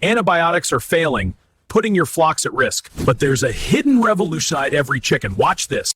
Antibiotics are failing, putting your flocks at risk. But there's a hidden revolution inside every chicken. Watch this.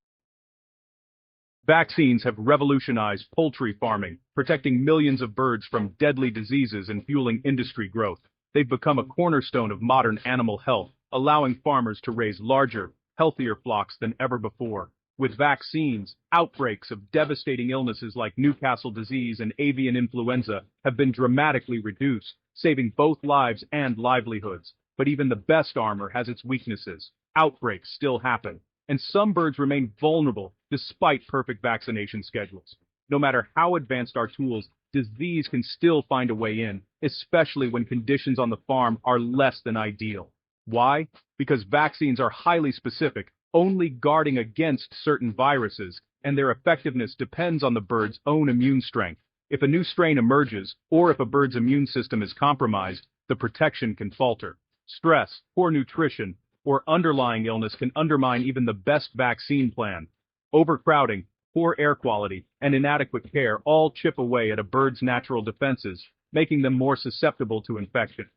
Vaccines have revolutionized poultry farming, protecting millions of birds from deadly diseases and fueling industry growth. They've become a cornerstone of modern animal health, allowing farmers to raise larger, healthier flocks than ever before. With vaccines, outbreaks of devastating illnesses like Newcastle disease and avian influenza have been dramatically reduced, saving both lives and livelihoods. But even the best armor has its weaknesses. Outbreaks still happen, and some birds remain vulnerable despite perfect vaccination schedules. No matter how advanced our tools, disease can still find a way in, especially when conditions on the farm are less than ideal. Why? Because vaccines are highly specific, only guarding against certain viruses, and their effectiveness depends on the bird's own immune strength. If a new strain emerges, or if a bird's immune system is compromised, the protection can falter. Stress, poor nutrition, or underlying illness can undermine even the best vaccine plan. Overcrowding, poor air quality, and inadequate care all chip away at a bird's natural defenses, making them more susceptible to infection.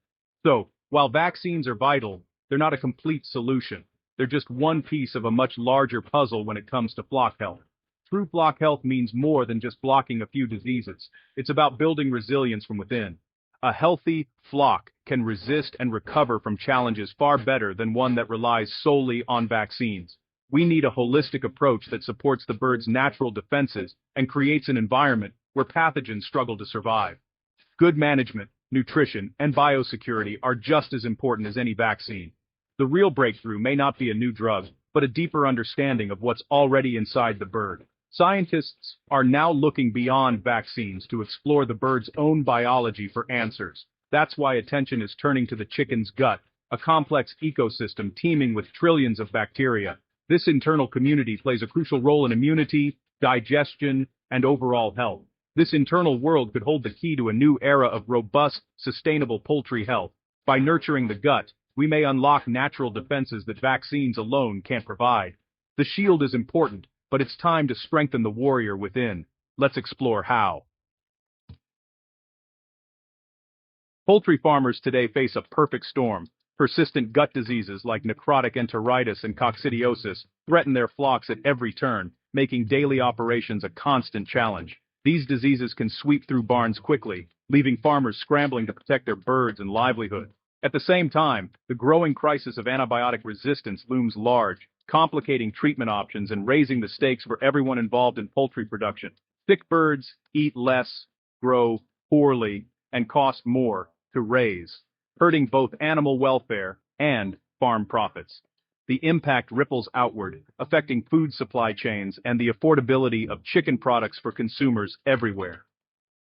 So, while vaccines are vital, they're not a complete solution. They're just one piece of a much larger puzzle when it comes to flock health. True flock health means more than just blocking a few diseases. It's about building resilience from within. A healthy flock can resist and recover from challenges far better than one that relies solely on vaccines. We need a holistic approach that supports the bird's natural defenses and creates an environment where pathogens struggle to survive. Good management, nutrition, and biosecurity are just as important as any vaccine. The real breakthrough may not be a new drug, but a deeper understanding of what's already inside the bird. Scientists are now looking beyond vaccines to explore the bird's own biology for answers. That's why attention is turning to the chicken's gut, a complex ecosystem teeming with trillions of bacteria. This internal community plays a crucial role in immunity, digestion, and overall health. This internal world could hold the key to a new era of robust, sustainable poultry health. By nurturing the gut, we may unlock natural defenses that vaccines alone can't provide. The shield is important, but it's time to strengthen the warrior within. Let's explore how. Poultry farmers today face a perfect storm. Persistent gut diseases like necrotic enteritis and coccidiosis threaten their flocks at every turn, making daily operations a constant challenge. These diseases can sweep through barns quickly, leaving farmers scrambling to protect their birds and livelihood. At the same time, the growing crisis of antibiotic resistance looms large, complicating treatment options and raising the stakes for everyone involved in poultry production. Sick birds eat less, grow poorly, and cost more to raise, hurting both animal welfare and farm profits. The impact ripples outward, affecting food supply chains and the affordability of chicken products for consumers everywhere.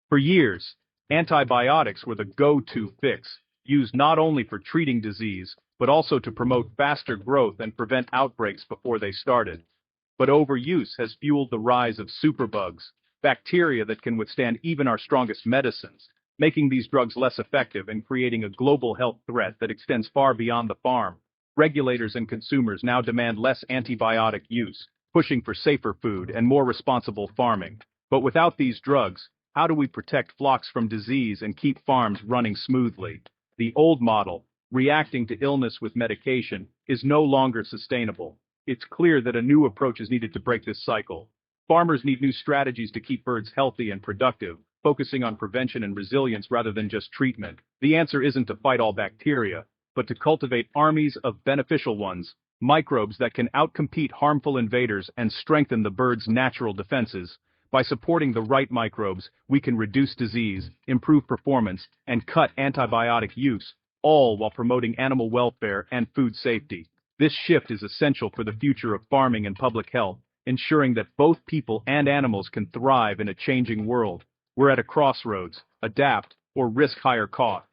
For years, antibiotics were the go-to fix, used not only for treating disease, but also to promote faster growth and prevent outbreaks before they started. But overuse has fueled the rise of superbugs, bacteria that can withstand even our strongest medicines, making these drugs less effective and creating a global health threat that extends far beyond the farm. Regulators and consumers now demand less antibiotic use, pushing for safer food and more responsible farming. But without these drugs, how do we protect flocks from disease and keep farms running smoothly? The old model, reacting to illness with medication, is no longer sustainable. It's clear that a new approach is needed to break this cycle. Farmers need new strategies to keep birds healthy and productive, focusing on prevention and resilience rather than just treatment. The answer isn't to fight all bacteria, but to cultivate armies of beneficial ones, microbes that can outcompete harmful invaders and strengthen the bird's natural defenses. By supporting the right microbes, we can reduce disease, improve performance, and cut antibiotic use, all while promoting animal welfare and food safety. This shift is essential for the future of farming and public health, ensuring that both people and animals can thrive in a changing world. We're at a crossroads: adapt or risk higher costs,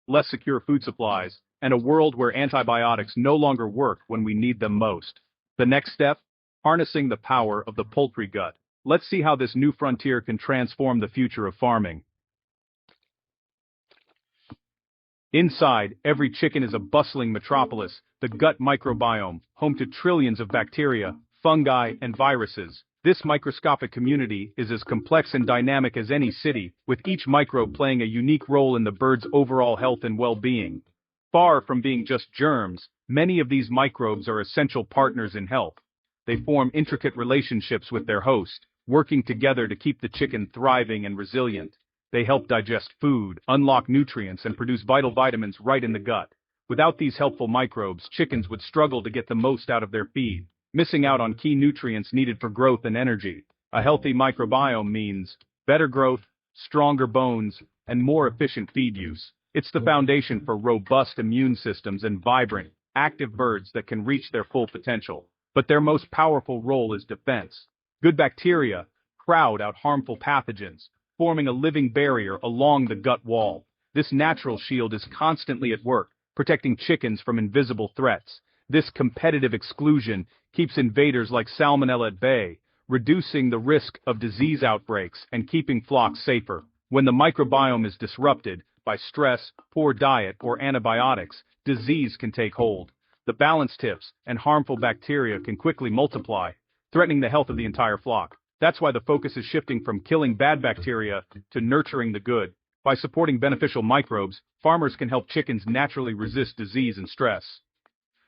less secure food supplies, and a world where antibiotics no longer work when we need them most. The next step? Harnessing the power of the poultry gut. Let's see how this new frontier can transform the future of farming. Inside, every chicken is a bustling metropolis, the gut microbiome, home to trillions of bacteria, fungi, and viruses. This microscopic community is as complex and dynamic as any city, with each microbe playing a unique role in the bird's overall health and well-being. Far from being just germs, many of these microbes are essential partners in health. They form intricate relationships with their host, working together to keep the chicken thriving and resilient. They help digest food, unlock nutrients, and produce vital vitamins right in the gut. Without these helpful microbes, chickens would struggle to get the most out of their feed, missing out on key nutrients needed for growth and energy. A healthy microbiome means better growth, stronger bones, and more efficient feed use. It's the foundation for robust immune systems and vibrant, active birds that can reach their full potential. But their most powerful role is defense. Good bacteria crowd out harmful pathogens, forming a living barrier along the gut wall. This natural shield is constantly at work, protecting chickens from invisible threats. This competitive exclusion keeps invaders like Salmonella at bay, reducing the risk of disease outbreaks and keeping flocks safer. When the microbiome is disrupted by stress, poor diet, or antibiotics, disease can take hold. The balance tips and harmful bacteria can quickly multiply, threatening the health of the entire flock. That's why the focus is shifting from killing bad bacteria to nurturing the good. By supporting beneficial microbes, farmers can help chickens naturally resist disease and stress.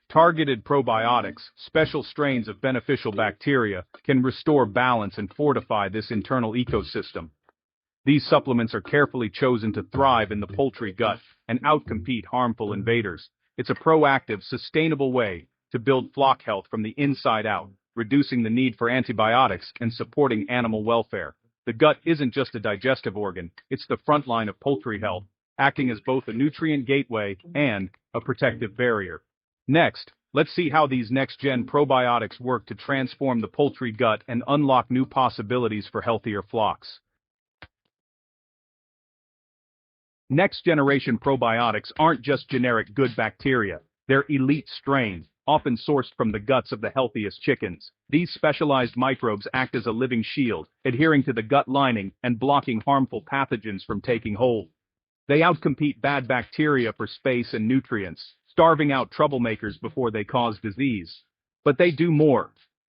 Targeted probiotics, special strains of beneficial bacteria, can restore balance and fortify this internal ecosystem. These supplements are carefully chosen to thrive in the poultry gut and outcompete harmful invaders. It's a proactive, sustainable way to build flock health from the inside out, reducing the need for antibiotics and supporting animal welfare. The gut isn't just a digestive organ, it's the front line of poultry health, acting as both a nutrient gateway and a protective barrier. Next, let's see how these next-gen probiotics work to transform the poultry gut and unlock new possibilities for healthier flocks. Next-generation probiotics aren't just generic good bacteria. They're elite strains, often sourced from the guts of the healthiest chickens. These specialized microbes act as a living shield, adhering to the gut lining and blocking harmful pathogens from taking hold. They outcompete bad bacteria for space and nutrients, starving out troublemakers before they cause disease. But they do more.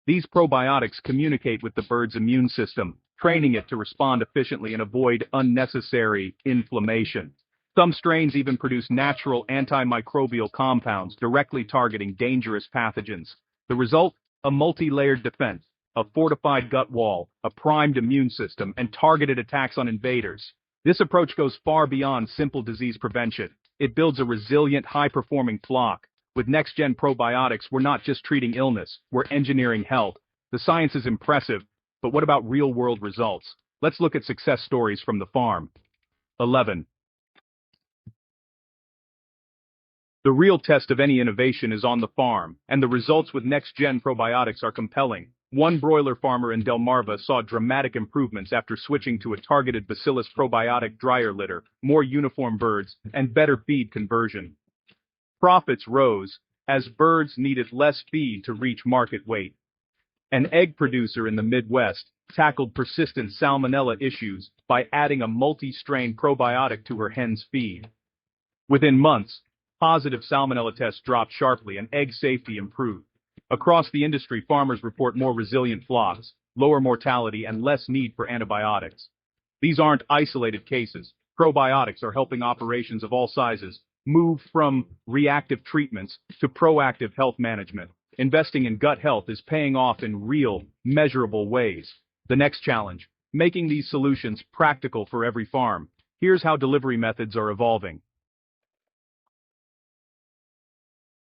These probiotics communicate with the bird's immune system, training it to respond efficiently and avoid unnecessary inflammation. Some strains even produce natural antimicrobial compounds directly targeting dangerous pathogens. The result? A multi-layered defense, a fortified gut wall, a primed immune system, and targeted attacks on invaders. This approach goes far beyond simple disease prevention. It builds a resilient, high-performing flock. With next-gen probiotics, we're not just treating illness, we're engineering health. The science is impressive, but what about real-world results? Let's look at success stories from the farm. 11. The real test of any innovation is on the farm, and the results with next-gen probiotics are compelling. One broiler farmer in Delmarva saw dramatic improvements after switching to a targeted Bacillus probiotic dryer litter, more uniform birds, and better feed conversion. Profits rose as birds needed less feed to reach market weight. An egg producer in the Midwest tackled persistent salmonella issues by adding a multi-strain probiotic to her hen's feed. Within months, positive salmonella tests dropped sharply and egg safety improved. Across the industry, farmers report more resilient flocks, lower mortality, and less need for antibiotics. These aren't isolated cases. Probiotics are helping operations of all sizes move from reactive treatments to proactive health management. Investing in gut health is paying off in real, measurable ways. The next challenge: making these solutions practical for every farm. Here's how delivery methods are evolving.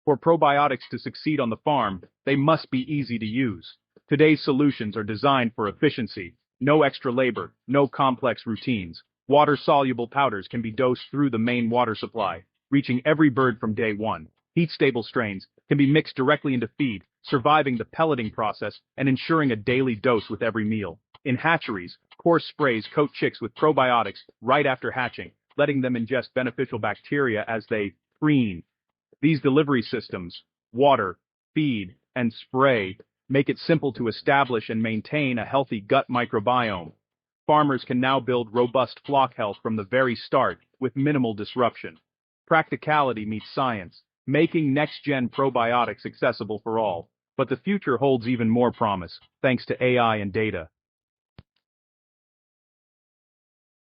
For probiotics to succeed on the farm, they must be easy to use. Today's solutions are designed for efficiency. No extra labor, no complex routines. Water-soluble powders can be dosed through the main water supply, reaching every bird from day one. Heat-stable strains can be mixed directly into feed, surviving the pelleting process and ensuring a daily dose with every meal. In hatcheries, coarse sprays coat chicks with probiotics right after hatching, letting them ingest beneficial bacteria as they preen. These delivery systems, water, feed, and spray, make it simple to establish and maintain a healthy gut microbiome. Farmers can now build robust flock health from the very start with minimal disruption. Practicality meets science, making next-gen probiotics accessible for all. But the future holds even more promise, thanks to AI and data.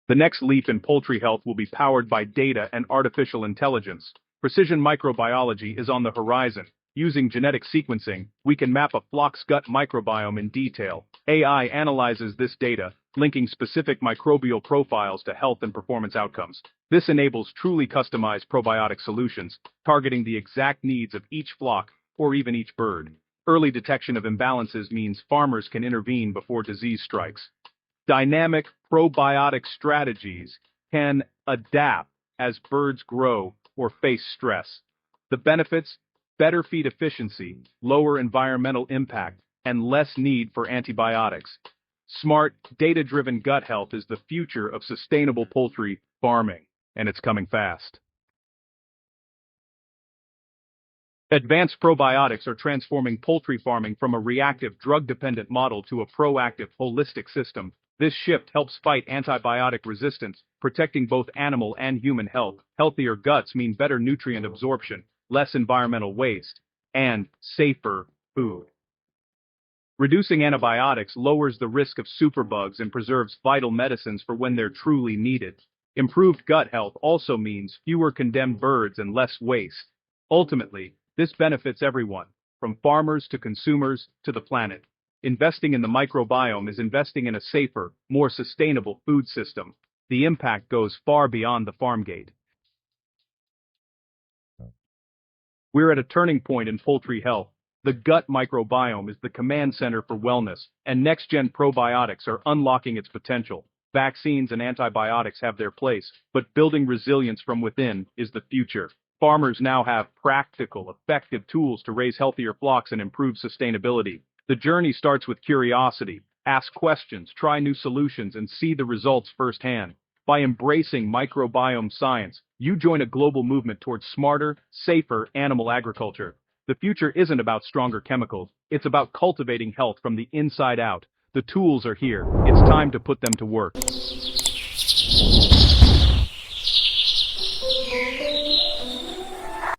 The next leap in poultry health will be powered by data and artificial intelligence. Precision microbiology is on the horizon. Using genetic sequencing, we can map a flock's gut microbiome in detail. AI analyzes this data, linking specific microbial profiles to health and performance outcomes. This enables truly customized probiotic solutions, targeting the exact needs of each flock or even each bird. Early detection of imbalances means farmers can intervene before disease strikes. Dynamic probiotic strategies can adapt as birds grow or face stress. The benefits: better feed efficiency, lower environmental impact, and less need for antibiotics. Smart, data-driven gut health is the future of sustainable poultry farming, and it's coming fast. Advanced probiotics are transforming poultry farming from a reactive, drug-dependent model to a proactive, holistic system. This shift helps fight antibiotic resistance, protecting both animal and human health. Healthier guts mean better nutrient absorption, less environmental waste, and safer food. Reducing antibiotics lowers the risk of superbugs and preserves vital medicines for when they're truly needed. Improved gut health also means fewer condemned birds and less waste. Ultimately, this benefits everyone, from farmers to consumers to the planet. Investing in the microbiome is investing in a safer, more sustainable food system. The impact goes far beyond the farm gate. We're at a turning point in poultry health. The gut microbiome is the command center for wellness, and next-gen probiotics are unlocking its potential. Vaccines and antibiotics have their place, but building resilience from within is the future. Farmers now have practical, effective tools to raise healthier flocks and improve sustainability. The journey starts with curiosity. Ask questions, try new solutions, and see the results firsthand. By embracing microbiome science, you join a global movement towards smarter, safer animal agriculture. The future isn't about stronger chemicals, it's about cultivating health from the inside out. The tools are here. It's time to put them to work.